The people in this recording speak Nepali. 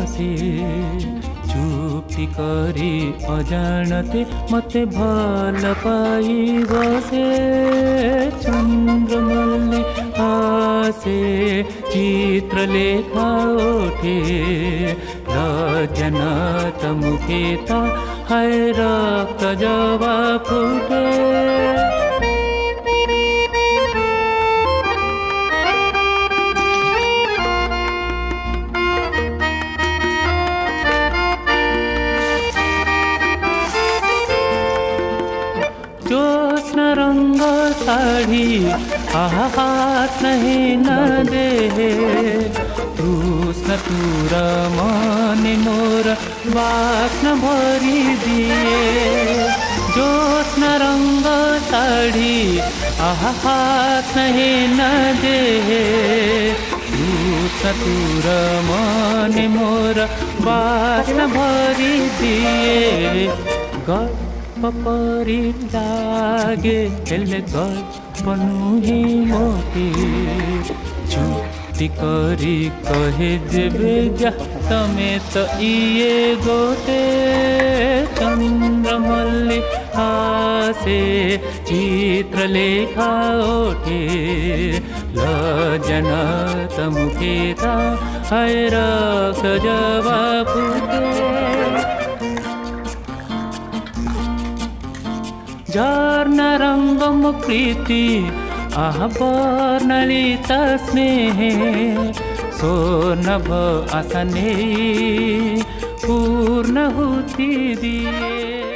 बसे चुप्ति करी अजाणते मते भल पाई बसे चन्द्रमल्ली आसे चित्र लेखा उठे लज्जनत मुखे त हाय रक्त जवा फुटे जोस्न रंग साड़ी हाथ नहीं न दे कृष्ण तुर मन मोर वास्न भरी दिए जोस्न रंग साड़ी हाथ नहीं न दे कृष्ण तुर मन मोर वास्न भरी दिए पपरी लागे हेले गल्प नुहे मोटे चुप्ति करी कहे देवे जा तमे तो इए गोटे चन्द्रमल्ली आसे चित्र लेखा उठे लज्जनत मुखे ता हाय रक्त जवा फुटे झर्ना रंगम प्रीति वर्णलित स्नेह सोनभ आसने पूर्ण होती दिए।